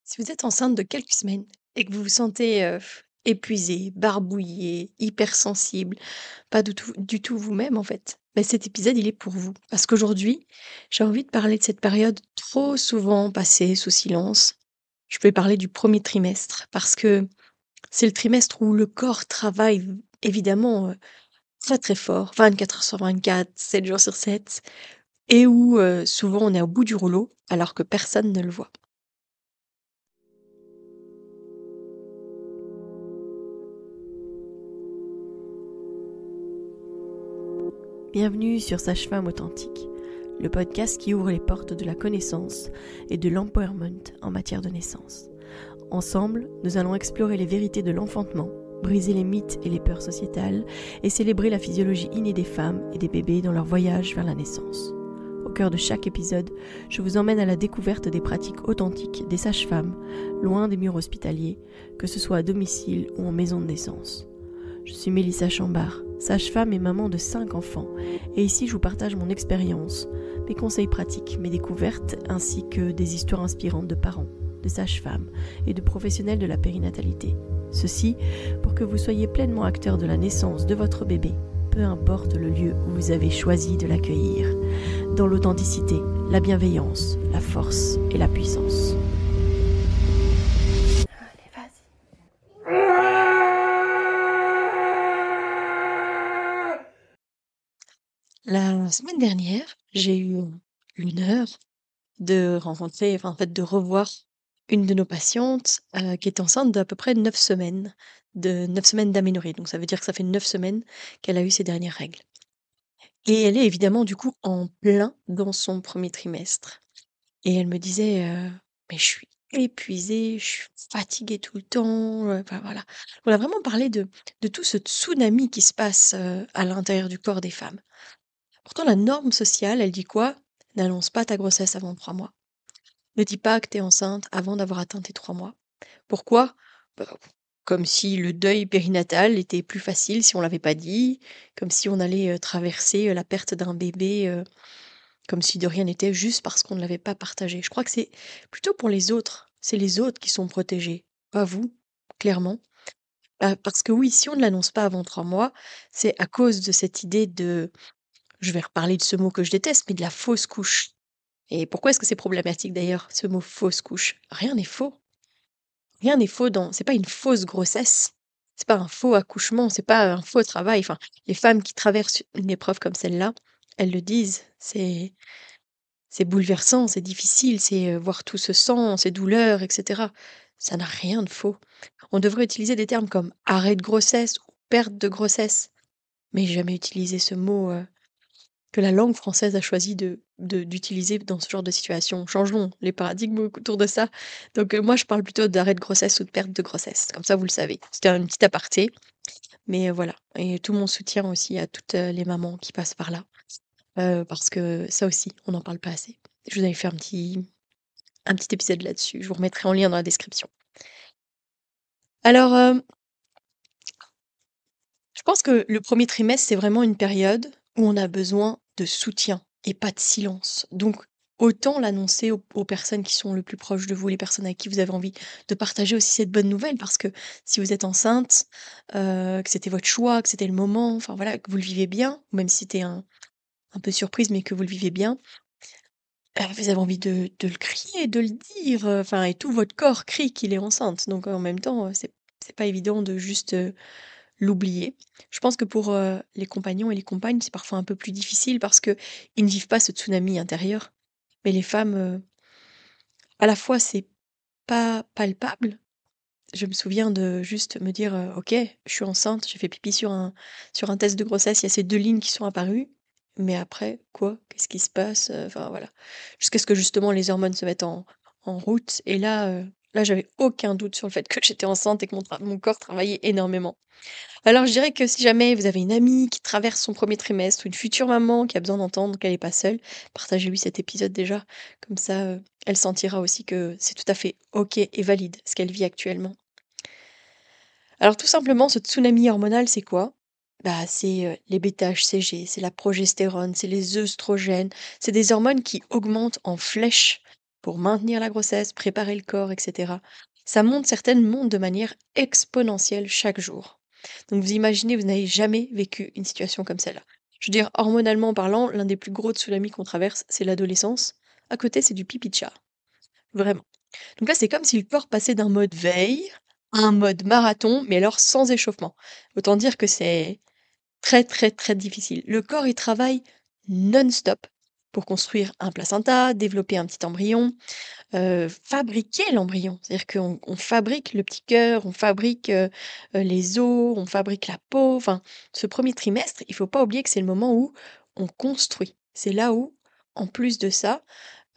Si vous êtes enceinte de quelques semaines et que vous vous sentez, épuisée, barbouillée, hypersensible, pas du tout vous-même en fait, cet épisode il est pour vous. Parce qu'aujourd'hui, j'ai envie de parler de cette période trop souvent passée sous silence. Je vais parler du premier trimestre parce que c'est le trimestre où le corps travaille évidemment, très, très fort, 24 heures sur 24, 7 jours sur 7 et où, souvent on est au bout du rouleau alors que personne ne le voit. Bienvenue sur Sage-Femme Authentique, le podcast qui ouvre les portes de la connaissance et de l'empowerment en matière de naissance. Ensemble, nous allons explorer les vérités de l'enfantement, briser les mythes et les peurs sociétales et célébrer la physiologie innée des femmes et des bébés dans leur voyage vers la naissance. Au cœur de chaque épisode, je vous emmène à la découverte des pratiques authentiques des sages-femmes, loin des murs hospitaliers, que ce soit à domicile ou en maison de naissance. Je suis Mélissa Chambard, sage-femme et maman de 5 enfants, et ici je vous partage mon expérience, mes conseils pratiques, mes découvertes, ainsi que des histoires inspirantes de parents, de sages-femmes et de professionnels de la périnatalité. Ceci pour que vous soyez pleinement acteur de la naissance de votre bébé, peu importe le lieu où vous avez choisi de l'accueillir, dans l'authenticité, la bienveillance, la force et la puissance. Allez, vas-y. La semaine dernière, j'ai eu une heure de rencontrer, enfin, en fait, de revoir une de nos patientes, qui est enceinte d'à peu près 9 semaines, de 9 semaines d'aménorrhée. Donc ça veut dire que ça fait 9 semaines qu'elle a eu ses dernières règles et elle est évidemment, du coup, en plein dans son premier trimestre et elle me disait, «Mais je suis épuisée, je suis fatiguée tout le temps», enfin voilà. On a vraiment parlé de tout ce tsunami qui se passe, à l'intérieur du corps des femmes. Pourtant, la norme sociale, elle dit quoi? N'annonce pas ta grossesse avant 3 mois. Ne dis pas que tu es enceinte avant d'avoir atteint tes 3 mois. Pourquoi? Bah, comme si le deuil périnatal était plus facile si on l'avait pas dit, comme si on allait, traverser, la perte d'un bébé, comme si de rien n'était juste parce qu'on ne l'avait pas partagé. Je crois que c'est plutôt pour les autres. C'est les autres qui sont protégés, pas vous, clairement. Parce que oui, si on ne l'annonce pas avant 3 mois, c'est à cause de cette idée de je vais reparler de ce mot que je déteste, mais de la fausse couche. Et pourquoi est-ce que c'est problématique d'ailleurs, ce mot fausse couche? Rien n'est faux. Rien n'est faux dans c'est pas une fausse grossesse, c'est pas un faux accouchement, c'est pas un faux travail. Enfin, les femmes qui traversent une épreuve comme celle-là, elles le disent, c'est bouleversant, c'est difficile, c'est, voir tout ce sang, ces douleurs et cetera. Ça n'a rien de faux. On devrait utiliser des termes comme arrêt de grossesse ou perte de grossesse, mais jamais utiliser ce mot, que la langue française a choisi d'utiliser dans ce genre de situation. Changeons les paradigmes autour de ça. Donc, moi, je parle plutôt d'arrêt de grossesse ou de perte de grossesse. Comme ça, vous le savez. C'était un petit aparté, mais voilà et tout mon soutien aussi à toutes, les mamans qui passent par là, parce que ça aussi, on n'en parle pas assez. Je vous avais fait un petit épisode là-dessus. Je vous remettrai en lien dans la description. Alors, je pense que le premier trimestre, c'est vraiment une période où on a besoin de soutien et pas de silence. Donc, autant l'annoncer aux personnes qui sont le plus proches de vous, les personnes avec qui vous avez envie de partager aussi cette bonne nouvelle. Parce que si vous êtes enceinte, que c'était votre choix, que c'était le moment, enfin voilà, que vous le vivez bien, ou même si c'était un peu surprise, mais que vous le vivez bien, vous avez envie de le crier, de le dire, enfin et tout votre corps crie qu'il est enceinte. Donc en même temps, c'est pas évident de juste, l'oublier. Je pense que pour, les compagnons et les compagnes, c'est parfois un peu plus difficile parce qu'ils ne vivent pas ce tsunami intérieur. Mais les femmes, à la fois, c'est pas palpable. Je me souviens de juste me dire, «OK, je suis enceinte, j'ai fait pipi sur un test de grossesse, il y a ces 2 lignes qui sont apparues, mais après, quoi? Qu'est-ce qui se passe?» Enfin voilà. Jusqu'à ce que justement les hormones se mettent en route et là, j'avais aucun doute sur le fait que j'étais enceinte et que mon corps travaillait énormément. Alors, je dirais que si jamais vous avez une amie qui traverse son premier trimestre ou une future maman qui a besoin d'entendre qu'elle est pas seule, partagez-lui cet épisode déjà. Comme ça, elle sentira aussi que c'est tout à fait OK et valide ce qu'elle vit actuellement. Alors tout simplement, ce tsunami hormonal, c'est quoi? Bah, c'est, les bêta-HCG, c'est la progestérone, c'est les œstrogènes, c'est des hormones qui augmentent en flèche pour maintenir la grossesse, préparer le corps, et cetera. Ça monte, certaines montent de manière exponentielle chaque jour. Donc vous imaginez, vous n'avez jamais vécu une situation comme celle-là. Je veux dire, hormonalement parlant, l'un des plus gros tsunamis qu'on traverse, c'est l'adolescence. À côté, c'est du pipi de chat, vraiment. Donc là, c'est comme si le corps passait d'un mode veille à un mode marathon, mais alors sans échauffement. Autant dire que c'est très, très, très difficile. Le corps, il travaille non-stop pour construire un placenta, développer un petit embryon, fabriquer l'embryon. C'est-à-dire qu'on fabrique le petit cœur, on fabrique, les os, on fabrique la peau. Enfin, ce premier trimestre, il faut pas oublier que c'est le moment où on construit. C'est là où, en plus de ça,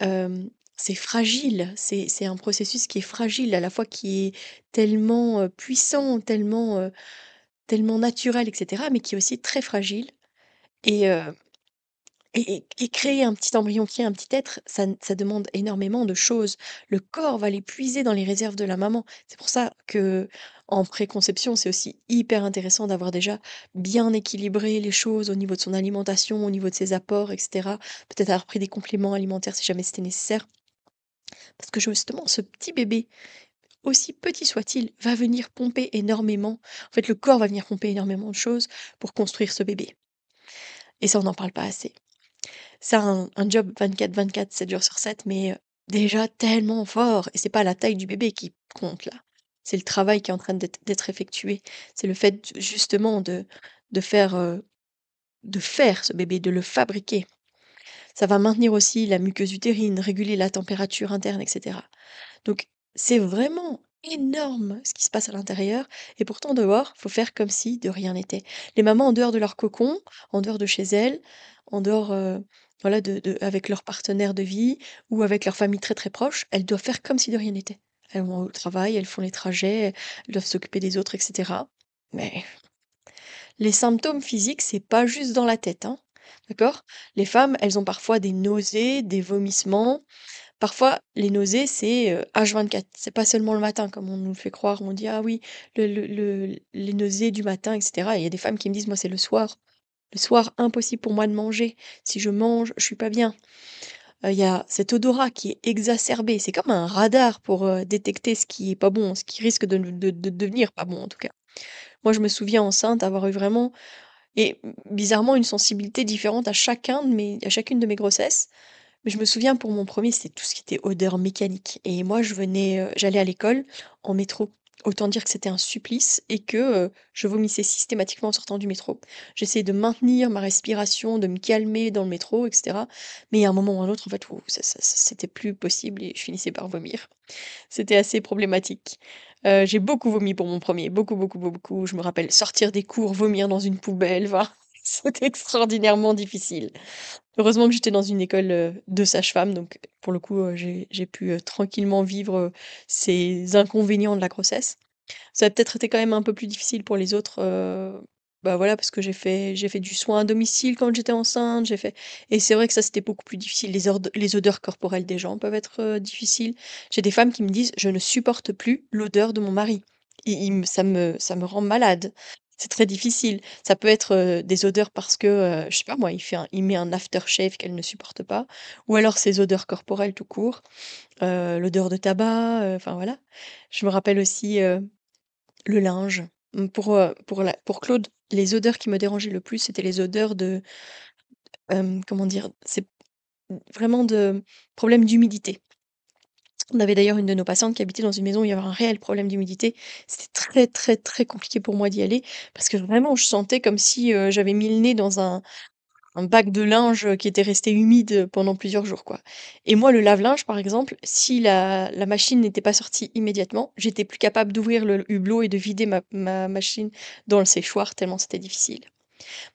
c'est fragile. C'est un processus qui est fragile, à la fois qui est tellement, puissant, tellement naturel et cetera, mais qui est aussi très fragile et et créer un petit embryon, créer un petit être, ça demande énormément de choses. Le corps va les puiser dans les réserves de la maman. C'est pour ça que en préconception, c'est aussi hyper intéressant d'avoir déjà bien équilibré les choses au niveau de son alimentation, au niveau de ses apports et cetera. Peut-être avoir pris des compléments alimentaires si jamais c'était nécessaire. Parce que justement, ce petit bébé, aussi petit soit-il, va venir pomper énormément. En fait, le corps va venir pomper énormément de choses pour construire ce bébé. Et ça, on n'en parle pas assez. C'est un job 24/24, 7 jours sur 7, mais déjà tellement fort et c'est pas la taille du bébé qui compte là. C'est le travail qui est en train d'être effectué. C'est le fait justement de faire, de faire ce bébé, de le fabriquer. Ça va maintenir aussi la muqueuse utérine, réguler la température interne et cetera. Donc c'est vraiment énorme ce qui se passe à l'intérieur et pourtant dehors, faut faire comme si de rien n'était. Les mamans en dehors de leur cocon, en dehors de chez elles, en dehors, voilà de avec leur partenaire de vie ou avec leur famille très, très proche, elles doivent faire comme si de rien n'était. Elles vont au travail, elles font les trajets, elles doivent s'occuper des autres et cetera. Mais les symptômes physiques, c'est pas juste dans la tête, hein, d'accord? Les femmes, elles ont parfois des nausées, des vomissements. Parfois, les nausées, c'est, H24. C'est pas seulement le matin comme on nous le fait croire. On dit: «Ah oui, les nausées du matin» et cetera. Et il y a des femmes qui me disent: «Moi, c'est le soir. Le soir, impossible pour moi de manger. Si je mange, je suis pas bien». Il y a cet odorat qui est exacerbé. C'est comme un radar pour, détecter ce qui est pas bon, ce qui risque de devenir pas bon, en tout cas. Moi, je me souviens enceinte avoir eu vraiment et bizarrement une sensibilité différente à chacune de mes grossesses. Mais je me souviens pour mon premier c'était tout ce qui était odeur mécanique et moi j'allais à l'école en métro. Autant dire que c'était un supplice et que, je vomissais systématiquement en sortant du métro. J'essayais de maintenir ma respiration, de me calmer dans le métro et cetera, mais à un moment ou à un autre, en fait, c'était plus possible et je finissais par vomir. C'était assez problématique. J'ai beaucoup vomi pour mon premier, beaucoup, beaucoup, beaucoup. Je me rappelle sortir des cours, vomir dans une poubelle, enfin, c'était extraordinairement difficile. Heureusement que j'étais dans une école, de sage-femme, donc pour le coup, j'ai pu, tranquillement vivre, ces inconvénients de la grossesse. Ça a peut-être été quand même un peu plus difficile pour les autres, bah, voilà, parce que j'ai fait du soin à domicile quand j'étais enceinte, j'ai fait et c'est vrai que ça, c'était beaucoup plus difficile. Les odeurs corporelles des gens peuvent être, difficiles. J'ai des femmes qui me disent: «Je ne supporte plus l'odeur de mon mari. Il me ça me rend malade». C'est très difficile. Ça peut être, des odeurs parce que, je sais pas moi, il met un aftershave qu'elle ne supporte pas ou alors ces odeurs corporelles tout court, l'odeur de tabac, enfin voilà. Je me rappelle aussi, le linge. Pour Claude, les odeurs qui me dérangeaient le plus, c'était les odeurs de, comment dire? C'est vraiment de problème d'humidité. On avait d'ailleurs une de nos patientes qui habitait dans une maison où il y avait un réel problème d'humidité. C'était très, très, très compliqué pour moi d'y aller parce que vraiment je sentais comme si, j'avais mis le nez dans un bac de linge, qui était resté humide, pendant plusieurs jours, quoi. Et moi, le lave-linge, par exemple, si la machine n'était pas sortie immédiatement, j'étais plus capable d'ouvrir le hublot et de vider ma machine dans le séchoir tellement c'était difficile.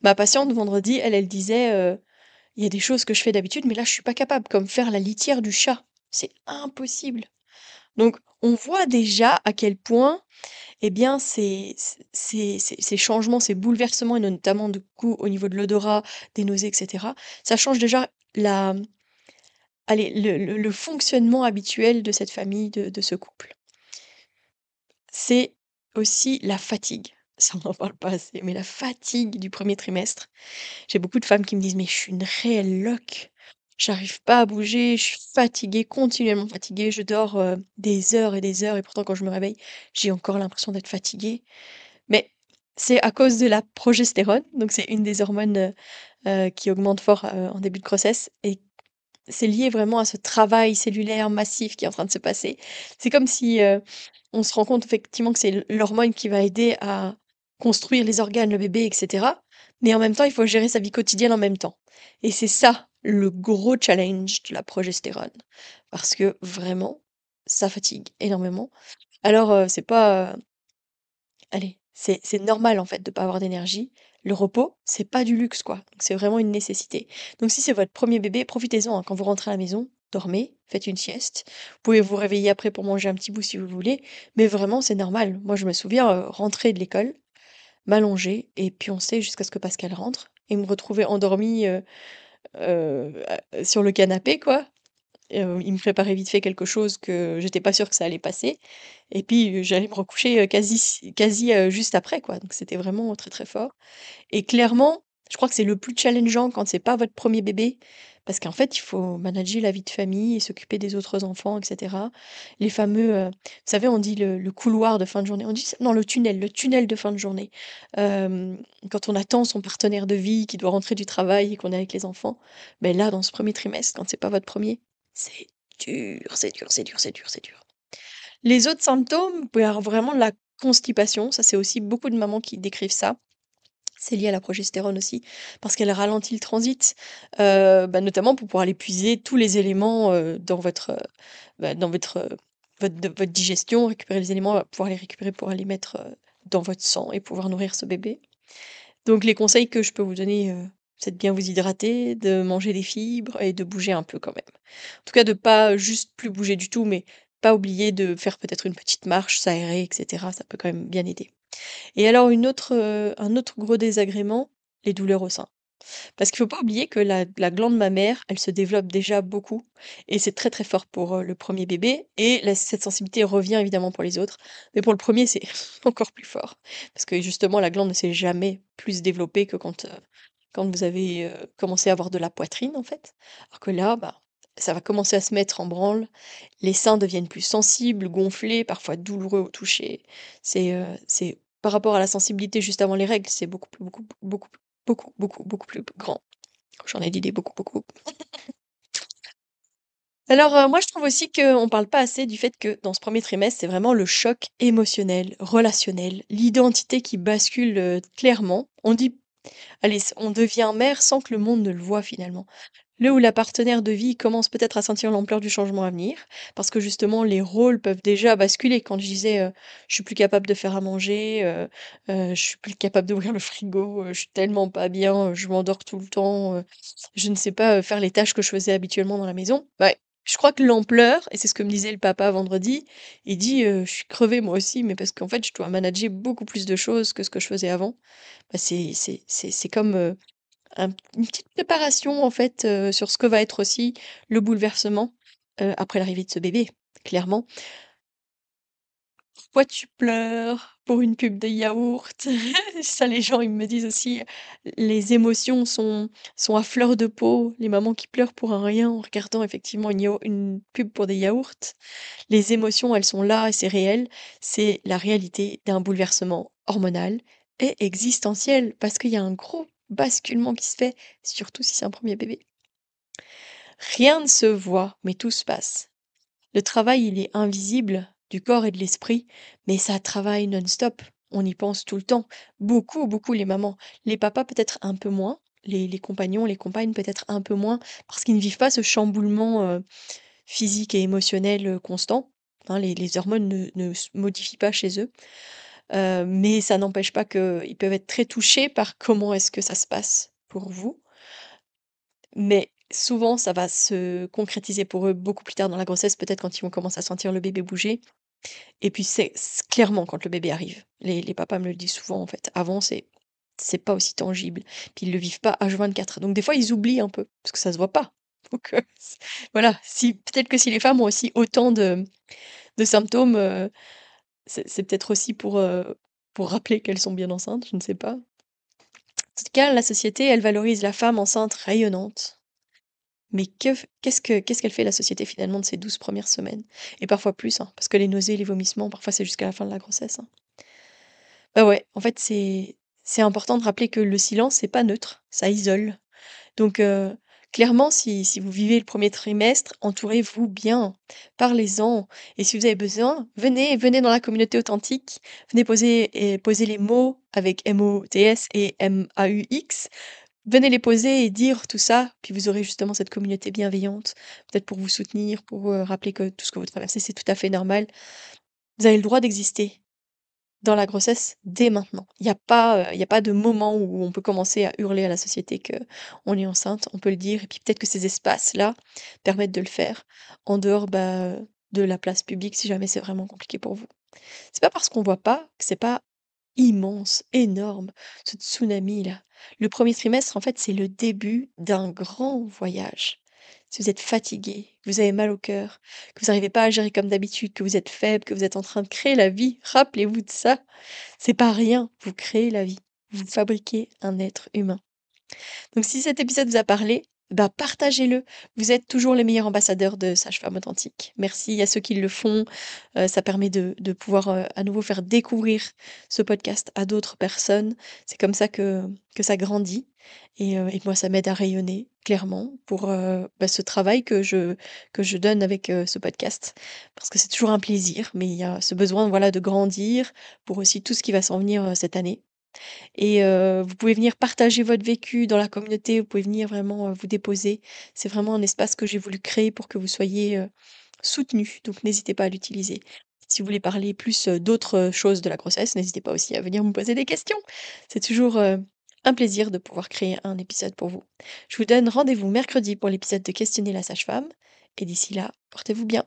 Ma patiente vendredi, elle disait, «Il y a des choses que je fais d'habitude, mais là, je suis pas capable, comme faire la litière du chat. C'est impossible». Donc on voit déjà à quel point, eh bien, ces changements, ces bouleversements et notamment du coup au niveau de l'odorat, des nausées et cetera, ça change déjà la allez, le fonctionnement habituel de cette famille, de ce couple. C'est aussi la fatigue. Ça, on n'en parle pas assez, mais la fatigue du premier trimestre. J'ai beaucoup de femmes qui me disent: «Mais je suis une réelle loque. J'arrive pas à bouger, je suis fatiguée, continuellement fatiguée, je dors, des heures et pourtant quand je me réveille, j'ai encore l'impression d'être fatiguée. Mais c'est à cause de la progestérone, donc c'est une des hormones, qui augmente fort, en début de grossesse et c'est lié vraiment à ce travail cellulaire massif qui est en train de se passer. C'est comme si, on se rend compte effectivement que c'est l'hormone qui va aider à construire les organes, le bébé et cetera, mais en même temps, il faut gérer sa vie quotidienne en même temps et c'est ça, le gros challenge de la progestérone parce que vraiment, ça fatigue énormément. Alors, c'est pas, allez, c'est normal, en fait, de pas avoir d'énergie. Le repos, c'est pas du luxe, quoi. Donc c'est vraiment une nécessité. Donc si c'est votre premier bébé, profitez-en, hein. Quand vous rentrez à la maison, dormez, faites une sieste. Vous pouvez vous réveiller après pour manger un petit bout si vous voulez, mais vraiment, c'est normal. Moi, je me souviens, rentrer de l'école, m'allonger et pioncer jusqu'à ce que Pascal rentre et me retrouver endormie, sur le canapé, quoi. Il me préparait vite fait quelque chose que j'étais pas sûre que ça allait passer et puis, j'allais me recoucher, juste après, quoi. Donc c'était vraiment très, très fort et clairement, je crois que c'est le plus challengeant quand c'est pas votre premier bébé parce qu'en fait, il faut manager la vie de famille et s'occuper des autres enfants et cetera. Les fameux, vous savez, on dit le couloir de fin de journée. On dit ça non, le tunnel de fin de journée. Quand on attend son partenaire de vie qui doit rentrer du travail et qu'on est avec les enfants, ben là, dans ce premier trimestre, quand c'est pas votre premier, c'est dur, c'est dur, c'est dur, c'est dur, c'est dur. Les autres symptômes, vous pouvez avoir vraiment de la constipation, ça c'est aussi beaucoup de mamans qui décrivent ça. C'est lié à la progestérone aussi, parce qu'elle ralentit le transit, bah, notamment pour pouvoir aller puiser tous les éléments, dans votre, dans votre digestion, récupérer les éléments, pouvoir les récupérer pour aller mettre, dans votre sang et pouvoir nourrir ce bébé. Donc les conseils que je peux vous donner, c'est de bien vous hydrater, de manger des fibres et de bouger un peu quand même. En tout cas, de pas juste plus bouger du tout, mais pas oublier de faire peut-être une petite marche, s'aérer et cetera, ça peut quand même bien aider. Et alors un autre gros désagrément, les douleurs au sein. Parce qu'il faut pas oublier que la glande mammaire, elle se développe déjà beaucoup et c'est très, très fort pour, le premier bébé et cette sensibilité revient évidemment pour les autres. Mais pour le premier c'est encore plus fort parce que justement la glande ne s'est jamais plus développée que quand vous avez, commencé à avoir de la poitrine, en fait. Alors que là, bah, ça va commencer à se mettre en branle, les seins deviennent plus sensibles, gonflés, parfois douloureux au toucher. C'est par rapport à la sensibilité juste avant les règles, c'est beaucoup plus grand. J'en ai dit des beaucoup, beaucoup. Alors, moi, je trouve aussi qu'on parle pas assez du fait que dans ce premier trimestre, c'est vraiment le choc émotionnel, relationnel, l'identité qui bascule, clairement. On dit allez, on devient mère sans que le monde ne le voie finalement. Là où la partenaire de vie commence peut-être à sentir l'ampleur du changement à venir, parce que justement les rôles peuvent déjà basculer. Quand je disais, «Je suis plus capable de faire à manger, je suis plus capable d'ouvrir le frigo, je suis tellement pas bien, je m'endors tout le temps, je ne sais pas, faire les tâches que je faisais habituellement dans la maison». Ouais, je crois que l'ampleur et c'est ce que me disait le papa vendredi, il dit, «Je suis crevé moi aussi, mais parce qu'en fait je dois manager beaucoup plus de choses que ce que je faisais avant». Bah, c'est comme, un une petite préparation en fait, sur ce que va être aussi le bouleversement, après l'arrivée de ce bébé, clairement. «Pourquoi tu pleures pour une pub de yaourt?» Ça les gens ils me disent aussi, les émotions sont à fleur de peau, les mamans qui pleurent pour un rien en regardant effectivement une pub pour des yaourts. Les émotions, elles sont là et c'est réel. C'est la réalité d'un bouleversement hormonal et existentiel parce qu'il y a un gros basculement qui se fait, surtout si c'est un premier bébé. Rien ne se voit, mais tout se passe. Le travail, il est invisible du corps et de l'esprit, mais ça travaille non-stop. On y pense tout le temps. Beaucoup, beaucoup les mamans. Les papas peut-être un peu moins. Les compagnons, les compagnes peut-être un peu moins, parce qu'ils ne vivent pas ce chamboulement physique et émotionnel constant. Hein, les hormones ne se modifient pas chez eux. Mais ça n'empêche pas qu'ils peuvent être très touchés par comment est-ce que ça se passe pour vous. Mais souvent, ça va se concrétiser pour eux beaucoup plus tard dans la grossesse, peut-être quand ils vont commencer à sentir le bébé bouger. Et puis c'est clairement quand le bébé arrive. Les papas me le disent souvent en fait. Avant, c'est pas aussi tangible. Puis ils le vivent pas H24. Donc des fois, ils oublient un peu parce que ça se voit pas. Donc voilà, si peut-être que si les femmes ont aussi autant de symptômes, c'est peut-être aussi pour rappeler qu'elles sont bien enceintes, je ne sais pas. En tout cas, la société, elle valorise la femme enceinte rayonnante. Mais qu'est-ce qu'elle fait la société finalement de ces 12 premières semaines? Et parfois plus, hein, parce que les nausées, les vomissements, parfois c'est jusqu'à la fin de la grossesse, hein. Bah, ouais, en fait, c'est important de rappeler que le silence, c'est pas neutre, ça isole. Donc clairement, si vous vivez le premier trimestre, entourez-vous bien, parlez-en et si vous avez besoin, venez dans la communauté authentique, venez poser les mots avec MOTS et MAUX. Venez les poser et dire tout ça, puis vous aurez justement cette communauté bienveillante, peut-être pour vous soutenir, pour, rappeler que tout ce que vous traversez, c'est tout à fait normal. Vous avez le droit d'exister dans la grossesse dès maintenant. Il y a pas de moment où on peut commencer à hurler à la société que on est enceinte, on peut le dire et puis peut-être que ces espaces-là permettent de le faire en dehors, bah, de la place publique si jamais c'est vraiment compliqué pour vous. C'est pas parce qu'on voit pas que c'est pas immense, énorme, ce tsunami-là. Le premier trimestre, en fait, c'est le début d'un grand voyage. Si vous êtes fatigué, que vous avez mal au cœur, que vous n'arrivez pas à gérer comme d'habitude, que vous êtes faible, que vous êtes en train de créer la vie, rappelez-vous de ça. C'est pas rien, vous créez la vie. Vous fabriquez un être humain. Donc si cet épisode vous a parlé, bah, partagez-le. Vous êtes toujours les meilleurs ambassadeurs de Sage-Femme Authentique. Merci à ceux qui le font. Ça permet de pouvoir, à nouveau faire découvrir ce podcast à d'autres personnes. C'est comme ça que ça grandit et moi ça m'aide à rayonner clairement pour, bah, ce travail que je donne avec, ce podcast. Parce que c'est toujours un plaisir, mais il y a ce besoin, voilà, de grandir pour aussi tout ce qui va s'en venir, cette année. Et vous pouvez venir partager votre vécu dans la communauté, vous pouvez venir vraiment, vous déposer. C'est vraiment un espace que j'ai voulu créer pour que vous soyez, soutenus, donc n'hésitez pas à l'utiliser. Si vous voulez parler plus, d'autres, choses de la grossesse, n'hésitez pas aussi à venir me poser des questions. C'est toujours, un plaisir de pouvoir créer un épisode pour vous. Je vous donne rendez-vous mercredi pour l'épisode de Questionner la sage-femme et d'ici là, portez-vous bien.